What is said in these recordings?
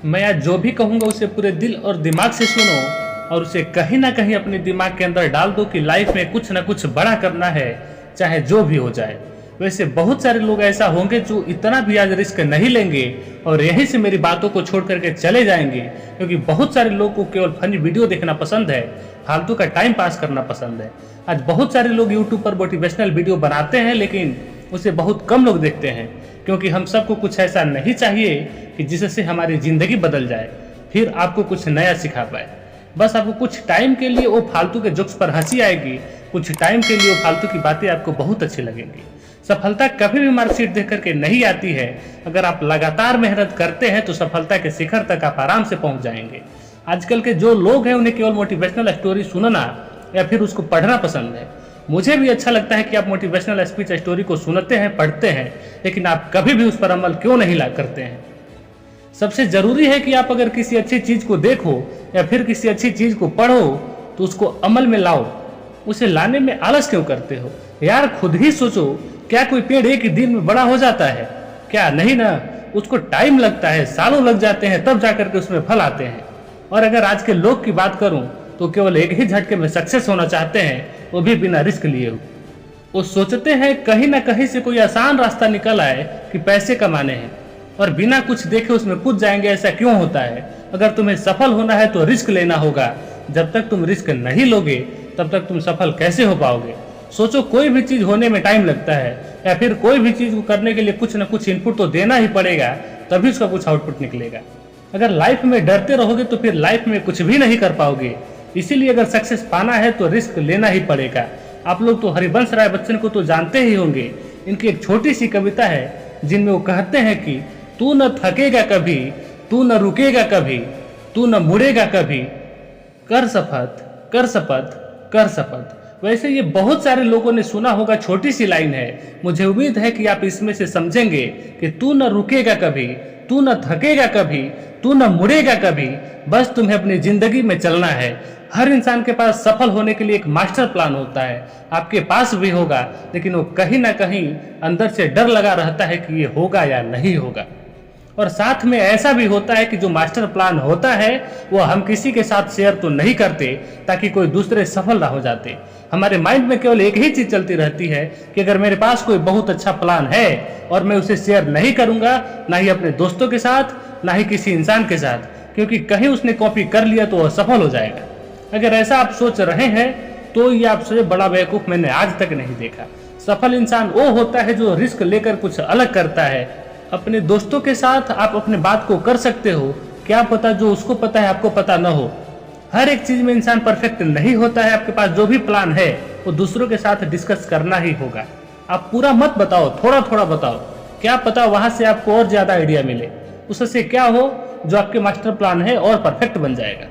मैं आज जो भी कहूँगा उसे पूरे दिल और दिमाग से सुनो और उसे कहीं ना कहीं अपने दिमाग के अंदर डाल दो कि लाइफ में कुछ ना कुछ बड़ा करना है, चाहे जो भी हो जाए। वैसे बहुत सारे लोग ऐसा होंगे जो इतना भी आज रिस्क नहीं लेंगे और यहीं से मेरी बातों को छोड़ करके चले जाएंगे, क्योंकि बहुत सारे लोग को केवल फनी वीडियो देखना पसंद है, फालतू का टाइम पास करना पसंद है। आज बहुत सारे लोग यूट्यूब पर मोटिवेशनल वीडियो बनाते हैं, लेकिन उसे बहुत कम लोग देखते हैं, क्योंकि हम सबको कुछ ऐसा नहीं चाहिए कि जिससे हमारी ज़िंदगी बदल जाए, फिर आपको कुछ नया सिखा पाए। बस आपको कुछ टाइम के लिए वो फालतू के जोक्स पर हंसी आएगी, कुछ टाइम के लिए वो फालतू की बातें आपको बहुत अच्छी लगेंगी। सफलता कभी भी मार्कशीट देख करके नहीं आती है। अगर आप लगातार मेहनत करते हैं तो सफलता के शिखर तक आप आराम से पहुंच जाएंगे। आजकल के जो लोग हैं उन्हें केवल मोटिवेशनल स्टोरी सुनना या फिर उसको पढ़ना पसंद है। मुझे भी अच्छा लगता है कि आप मोटिवेशनल स्पीच स्टोरी को सुनते हैं, पढ़ते हैं, लेकिन आप कभी भी उस पर अमल क्यों नहीं करते हैं। सबसे जरूरी है कि आप अगर किसी अच्छी चीज को देखो या फिर किसी अच्छी चीज को पढ़ो तो उसको अमल में लाओ। उसे लाने में आलस क्यों करते हो यार? खुद ही सोचो, क्या कोई पेड़ एक ही दिन में बड़ा हो जाता है? क्या नहीं ना, उसको टाइम लगता है, सालों लग जाते हैं, तब जाकर के उसमें फल आते हैं। और अगर आज के लोग की बात करूं तो केवल एक ही झटके में सक्सेस होना चाहते हैं, वो भी बिना रिस्क लिए। वो सोचते हैं कहीं ना कहीं से कोई आसान रास्ता निकल आए कि पैसे कमाने हैं, और बिना कुछ देखे उसमें कूद जाएंगे। ऐसा क्यों होता है? अगर तुम्हें सफल होना है तो रिस्क लेना होगा। जब तक तुम रिस्क नहीं लोगे तब तक तुम सफल कैसे हो पाओगे? सोचो, कोई भी चीज होने में टाइम लगता है, या फिर कोई भी चीज को करने के लिए कुछ ना कुछ इनपुट तो देना ही पड़ेगा, तभी उसका कुछ आउटपुट निकलेगा। अगर लाइफ में डरते रहोगे तो फिर लाइफ में कुछ भी नहीं कर पाओगे। इसीलिए अगर सक्सेस पाना है तो रिस्क लेना ही पड़ेगा। आप लोग तो हरिवंश राय बच्चन को तो जानते ही होंगे। इनकी एक छोटी सी कविता है जिनमें वो कहते हैं कि तू न थकेगा कभी, तू न रुकेगा कभी, तू न मुड़ेगा कभी, कर शपथ, कर शपथ, कर शपथ। वैसे ये बहुत सारे लोगों ने सुना होगा, छोटी सी लाइन है। मुझे उम्मीद है कि आप इसमें से समझेंगे कि तू न रुकेगा कभी, तू न थकेगा कभी, तू न मुड़ेगा कभी, बस तुम्हें अपनी जिंदगी में चलना है। हर इंसान के पास सफल होने के लिए एक मास्टर प्लान होता है, आपके पास भी होगा, लेकिन वो कहीं ना कहीं अंदर से डर लगा रहता है कि ये होगा या नहीं होगा। और साथ में ऐसा भी होता है कि जो मास्टर प्लान होता है वो हम किसी के साथ शेयर तो नहीं करते, ताकि कोई दूसरे सफल ना हो जाते। हमारे माइंड में केवल एक ही चीज चलती रहती है कि अगर मेरे पास कोई बहुत अच्छा प्लान है और मैं उसे शेयर नहीं करूंगा, ना ही अपने दोस्तों के साथ, ना ही किसी इंसान के साथ, क्योंकि कहीं उसने कॉपी कर लिया तो वह सफल हो जाएगा। अगर ऐसा आप सोच रहे हैं तो ये आपसे बड़ा बेवकूफ मैंने आज तक नहीं देखा। सफल इंसान वो होता है जो रिस्क लेकर कुछ अलग करता है। अपने दोस्तों के साथ आप अपने बात को कर सकते हो, क्या पता जो उसको पता है आपको पता ना हो। हर एक चीज में इंसान परफेक्ट नहीं होता है। आपके पास जो भी प्लान है वो दूसरों के साथ डिस्कस करना ही होगा। आप पूरा मत बताओ, थोड़ा थोड़ा बताओ, क्या पता वहां से आपको और ज्यादा आइडिया मिले। उससे क्या हो, जो आपके मास्टर प्लान है और परफेक्ट बन जाएगा।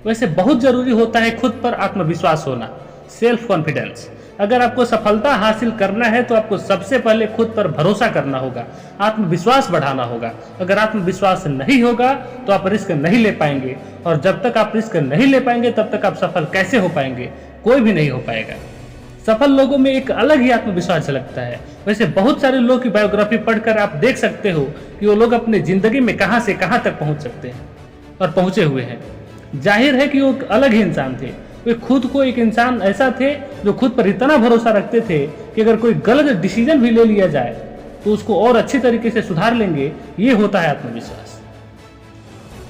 वैसे बहुत जरूरी होता है खुद पर आत्मविश्वास होना, सेल्फ कॉन्फिडेंस। अगर आपको सफलता हासिल करना है तो आपको सबसे पहले खुद पर भरोसा करना होगा, आत्मविश्वास बढ़ाना होगा। अगर आत्मविश्वास नहीं होगा तो आप रिस्क नहीं ले पाएंगे, और जब तक आप रिस्क नहीं ले पाएंगे तब तक आप सफल कैसे हो पाएंगे? कोई भी नहीं हो पाएगा। सफल लोगों में एक अलग ही आत्मविश्वास झलकता है। वैसे बहुत सारे लोगों की बायोग्राफी पढ़कर आप देख सकते हो कि वो लोग अपने जिंदगी में कहां से कहां तक पहुंच सकते हैं और पहुंचे हुए हैं। जाहिर है कि वो अलग ही इंसान थे। वे खुद को एक इंसान ऐसा थे जो खुद पर इतना भरोसा रखते थे कि अगर कोई गलत डिसीजन भी ले लिया जाए तो उसको और अच्छी तरीके से सुधार लेंगे। ये होता है आत्मविश्वास।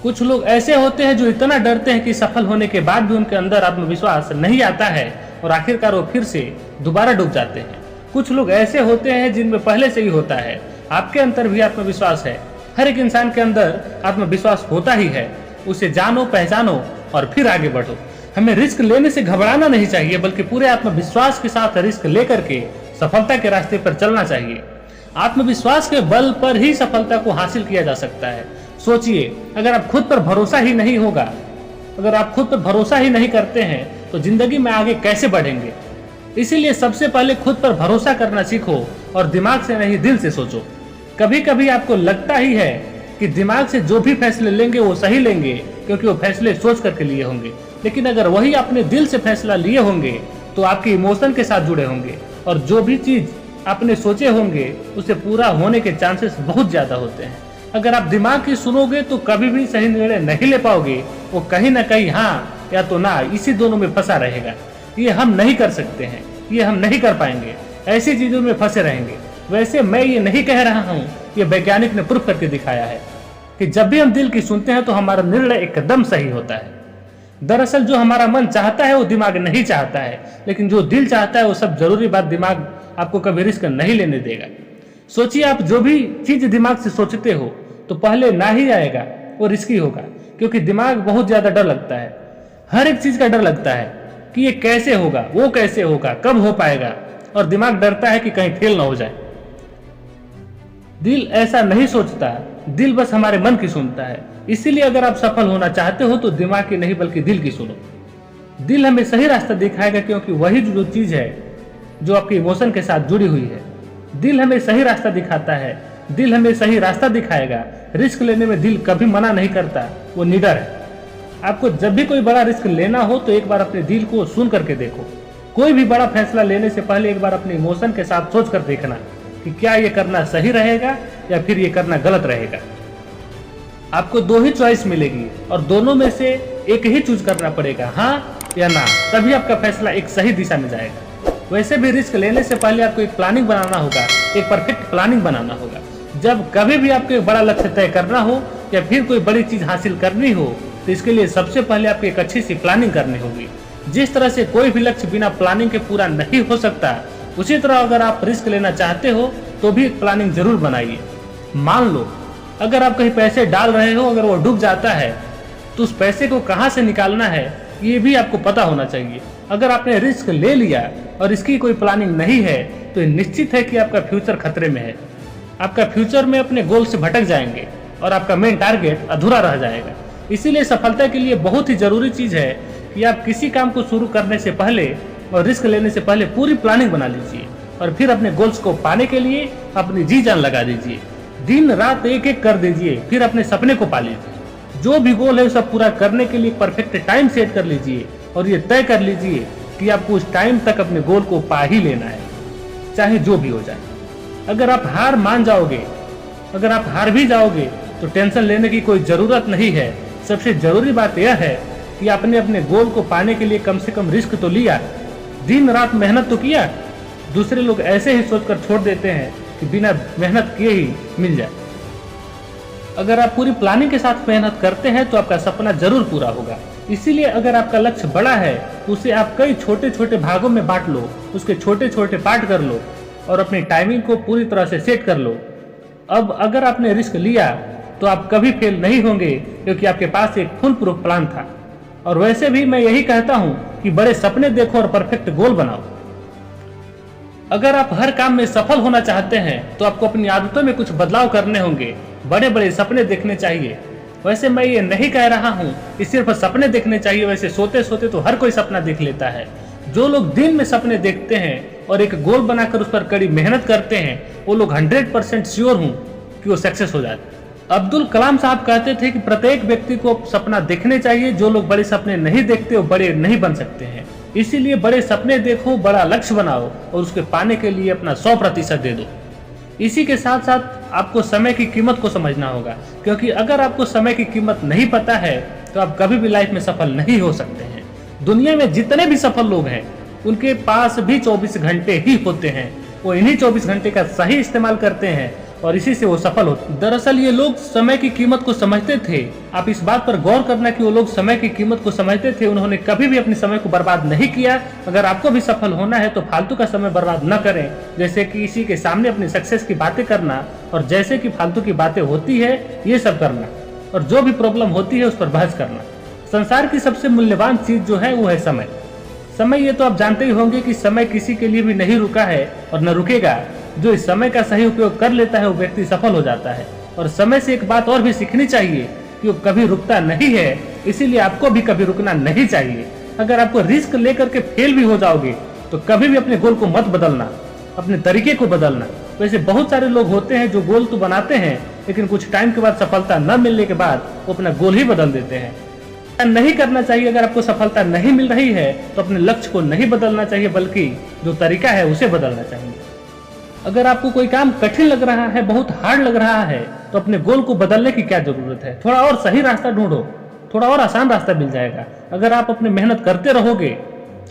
कुछ लोग ऐसे होते हैं जो इतना डरते हैं कि सफल होने के बाद भी उनके अंदर आत्मविश्वास नहीं आता है और आखिरकार वो फिर से दोबारा डूब जाते हैं। कुछ लोग ऐसे होते हैं जिनमें पहले से ही होता है। आपके अंदर भी आत्मविश्वास है। हर एक इंसान के अंदर आत्मविश्वास होता ही है। उसे जानो, पहचानो और फिर आगे बढ़ो। हमें रिस्क लेने से घबराना नहीं चाहिए, बल्कि पूरे आत्मविश्वास के साथ रिस्क लेकर के सफलता के रास्ते पर चलना चाहिए। आत्मविश्वास के बल पर ही सफलता को हासिल किया जा सकता है। सोचिए, अगर आप खुद पर भरोसा ही नहीं होगा, अगर आप खुद पर भरोसा ही नहीं करते हैं तो जिंदगी में आगे कैसे बढ़ेंगे? इसीलिए सबसे पहले खुद पर भरोसा करना सीखो और दिमाग से नहीं, दिल से सोचो। कभी कभी आपको लगता ही है कि दिमाग से जो भी फैसले लेंगे वो सही लेंगे, क्योंकि वो फैसले सोच करके लिए होंगे। लेकिन अगर वही अपने दिल से फैसला लिए होंगे तो आपके इमोशन के साथ जुड़े होंगे, और जो भी चीज आपने सोचे होंगे उसे पूरा होने के चांसेस बहुत ज्यादा होते हैं। अगर आप दिमाग की सुनोगे तो कभी भी सही निर्णय नहीं ले पाओगे। वो कहीं ना कहीं हाँ या तो ना, इसी दोनों में फंसा रहेगा। ये हम नहीं कर सकते हैं, ये हम नहीं कर पाएंगे, ऐसी चीजों में फंसे रहेंगे। वैसे मैं ये नहीं कह रहा हूँ, ये वैज्ञानिक ने प्रूफ करके दिखाया है कि जब भी हम दिल की सुनते हैं तो हमारा निर्णय एकदम सही होता है। दरअसल जो हमारा मन चाहता है वो दिमाग नहीं चाहता है, लेकिन जो दिल चाहता है वो सब जरूरी बात दिमाग आपको कभी रिस्क नहीं लेने देगा। सोचिए, आप जो भी चीज दिमाग से सोचते हो तो पहले ना ही आएगा, वो रिस्की होगा, क्योंकि दिमाग बहुत ज्यादा डर लगता है। हर एक चीज का डर लगता है कि ये कैसे होगा, वो कैसे होगा, कब हो पाएगा, और दिमाग डरता है कि कहीं फेल ना हो जाए। दिल ऐसा नहीं सोचता, दिल बस हमारे मन की सुनता है। इसीलिए अगर आप सफल होना चाहते हो तो दिमाग की नहीं बल्कि दिल की सुनो। दिल हमें सही रास्ता दिखाएगा, क्योंकि वही जो चीज है जो आपके इमोशन के साथ जुड़ी हुई है। दिल हमें सही रास्ता दिखाता है, दिल हमें सही रास्ता दिखाएगा। रिस्क लेने में दिल कभी मना नहीं करता, वो निडर है। आपको जब भी कोई बड़ा रिस्क लेना हो तो एक बार अपने दिल को सुन करके देखो। कोई भी बड़ा फैसला लेने से पहले एक बार अपने इमोशन के साथ सोच कर देखना कि क्या ये करना सही रहेगा या फिर ये करना गलत रहेगा। आपको दो ही चॉइस मिलेगी और दोनों में से एक ही चूज करना पड़ेगा, हाँ या ना, तभी आपका फैसला एक सही दिशा में जाएगा। वैसे भी रिस्क लेने से पहले आपको एक प्लानिंग बनाना होगा, एक परफेक्ट प्लानिंग बनाना होगा। जब कभी भी आपको एक बड़ा लक्ष्य तय करना हो या फिर कोई बड़ी चीज हासिल करनी हो तो इसके लिए सबसे पहले आपको एक अच्छी सी प्लानिंग करनी होगी। जिस तरह से कोई भी लक्ष्य बिना प्लानिंग के पूरा नहीं हो सकता, उसी तरह अगर आप रिस्क लेना चाहते हो तो भी एक प्लानिंग जरूर बनाइए। मान लो अगर आप कहीं पैसे डाल रहे हो, अगर वो डूब जाता है तो उस पैसे को कहाँ से निकालना है ये भी आपको पता होना चाहिए। अगर आपने रिस्क ले लिया और इसकी कोई प्लानिंग नहीं है तो ये निश्चित है कि आपका फ्यूचर खतरे में है। आपका फ्यूचर में अपने गोल से भटक जाएंगे और आपका मेन टारगेट अधूरा रह जाएगा। इसीलिए सफलता के लिए बहुत ही जरूरी चीज है कि आप किसी काम को शुरू करने से पहले और रिस्क लेने से पहले पूरी प्लानिंग बना लीजिए और फिर अपने गोल्स को पाने के लिए अपनी जी जान लगा दीजिए। दिन रात एक एक कर दीजिए, फिर अपने सपने को पा लीजिए। जो भी गोल है सब पूरा करने के लिए परफेक्ट टाइम सेट कर लीजिए और ये तय कर लीजिए कि आपको उस टाइम तक अपने गोल को पा ही लेना है, चाहे जो भी हो जाए। अगर आप हार मान जाओगे, अगर आप हार भी जाओगे तो टेंशन लेने की कोई जरूरत नहीं है। सबसे जरूरी बात यह है कि आपने अपने गोल को पाने के लिए कम से कम रिस्क तो लिया, दिन रात मेहनत तो किया। दूसरे लोग ऐसे ही सोचकर छोड़ देते हैं कि बिना मेहनत किए ही मिल जाए। अगर आप पूरी प्लानिंग के साथ मेहनत करते हैं तो आपका सपना जरूर पूरा होगा। इसीलिए अगर आपका लक्ष्य बड़ा है तो उसे आप कई छोटे छोटे भागों में बांट लो, उसके छोटे छोटे पार्ट कर लो और अपनी टाइमिंग को पूरी तरह से सेट कर लो। अब अगर आपने रिस्क लिया तो आप कभी फेल नहीं होंगे, क्योंकि आपके पास एक फुल प्रूफ प्लान था। और वैसे भी मैं यही कहता हूं कि बड़े सपने देखो और परफेक्ट गोल बनाओ। अगर आप हर काम में सफल होना चाहते हैं तो आपको अपनी आदतों में कुछ बदलाव करने होंगे। बड़े बड़े सपने देखने चाहिए। वैसे मैं ये नहीं कह रहा हूँ कि सिर्फ सपने देखने चाहिए, वैसे सोते सोते तो हर कोई सपना देख लेता है। जो लोग दिन में सपने देखते हैं और एक गोल बनाकर उस पर कड़ी मेहनत करते हैं, वो लोग 100% श्योर हूँ कि वो सक्सेस हो जाते हैं। अब्दुल कलाम साहब कहते थे कि प्रत्येक व्यक्ति को सपना देखने चाहिए। जो लोग बड़े सपने नहीं देखते वो बड़े नहीं बन सकते हैं। इसीलिए बड़े सपने देखो, बड़ा लक्ष्य बनाओ और उसके पाने के लिए अपना 100% दे दो। इसी के साथ साथ आपको समय की कीमत को समझना होगा, क्योंकि अगर आपको समय की कीमत नहीं पता है तो आप कभी भी लाइफ में सफल नहीं हो सकते हैं। दुनिया में जितने भी सफल लोग हैं उनके पास भी 24 घंटे ही होते हैं। वो इन्हीं 24 घंटे का सही इस्तेमाल करते हैं और इसी से वो सफल होते। दरअसल ये लोग समय की कीमत को समझते थे। आप इस बात पर गौर करना कि वो लोग समय की कीमत को समझते थे। उन्होंने कभी भी अपने समय को बर्बाद नहीं किया। अगर आपको भी सफल होना है तो फालतू का समय बर्बाद न करें, जैसे कि किसी के सामने अपनी सक्सेस की बातें करना और जैसे कि फालतू की बातें होती है ये सब करना, और जो भी प्रॉब्लम होती है उस पर बहस करना। संसार की सबसे मूल्यवान चीज जो है वो है समय। समय ये तो आप जानते ही होंगे कि समय किसी के लिए भी नहीं रुका है और न रुकेगा। जो इस समय का सही उपयोग कर लेता है वो व्यक्ति सफल हो जाता है। और समय से एक बात और भी सीखनी चाहिए कि वो कभी रुकता नहीं है, इसीलिए आपको भी कभी रुकना नहीं चाहिए। अगर आपको रिस्क लेकर के फेल भी हो जाओगे तो कभी भी अपने गोल को मत बदलना, अपने तरीके को बदलना। वैसे बहुत सारे लोग होते हैं जो गोल तो बनाते हैं लेकिन कुछ टाइम के बाद सफलता न मिलने के बाद वो अपना गोल ही बदल देते हैं। नहीं करना चाहिए। अगर आपको सफलता नहीं मिल रही है तो अपने लक्ष्य को नहीं बदलना चाहिए, बल्कि जो तरीका है उसे बदलना चाहिए। अगर आपको कोई काम कठिन लग रहा है, बहुत हार्ड लग रहा है, तो अपने गोल को बदलने की क्या जरूरत है। थोड़ा और सही रास्ता ढूंढो, थोड़ा और आसान रास्ता मिल जाएगा। अगर आप अपनी मेहनत करते रहोगे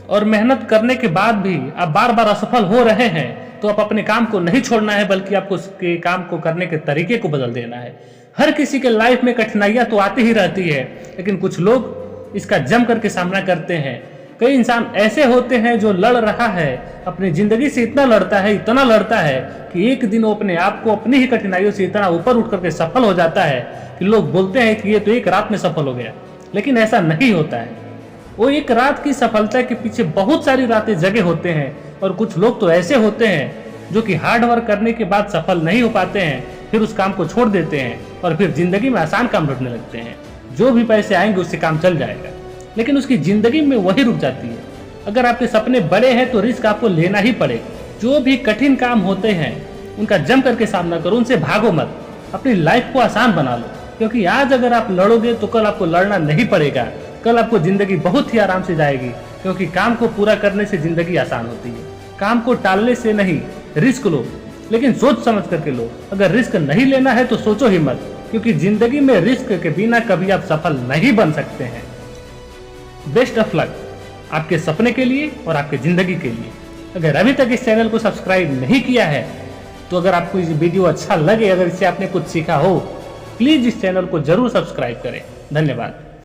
और मेहनत करने के बाद भी आप बार बार असफल हो रहे हैं, तो आप अपने काम को नहीं छोड़ना है, बल्कि आपको उसके काम को करने के तरीके को बदल देना है। हर किसी के लाइफ में कठिनाइयां तो आती ही रहती है, लेकिन कुछ लोग इसका जम करके सामना करते हैं। कई इंसान ऐसे होते हैं जो लड़ रहा है, अपनी जिंदगी से इतना लड़ता है, इतना लड़ता है कि एक दिन वो अपने आप को अपनी ही कठिनाइयों से इतना ऊपर उठ करके सफल हो जाता है कि लोग बोलते हैं कि ये तो एक रात में सफल हो गया। लेकिन ऐसा नहीं होता है। वो एक रात की सफलता के पीछे बहुत सारी रातें जगे होते हैं। और कुछ लोग तो ऐसे होते हैं जो कि हार्ड वर्क करने के बाद सफल नहीं हो पाते हैं, फिर उस काम को छोड़ देते हैं और फिर जिंदगी में आसान काम ढूंढने लगते हैं। जो भी पैसे आएंगे उससे काम चल जाएगा, लेकिन उसकी जिंदगी में वही रुक जाती है। अगर आपके सपने बड़े हैं तो रिस्क आपको लेना ही पड़ेगा। जो भी कठिन काम होते हैं उनका जम करके सामना करो, उनसे भागो मत, अपनी लाइफ को आसान बना लो। क्योंकि आज अगर आप लड़ोगे तो कल आपको लड़ना नहीं पड़ेगा, कल आपको जिंदगी बहुत ही आराम से जाएगी। क्योंकि काम को पूरा करने से जिंदगी आसान होती है, काम को टालने से नहीं। रिस्क लो, लेकिन सोच समझ करके लो। अगर रिस्क नहीं लेना है तो सोचो ही मत, क्योंकि जिंदगी में रिस्क के बिना कभी आप सफल नहीं बन सकते हैं। बेस्ट ऑफ लक आपके सपने के लिए और आपके जिंदगी के लिए। अगर अभी तक इस चैनल को सब्सक्राइब नहीं किया है तो अगर आपको ये वीडियो अच्छा लगे, अगर इससे आपने कुछ सीखा हो, प्लीज इस चैनल को जरूर सब्सक्राइब करें। धन्यवाद।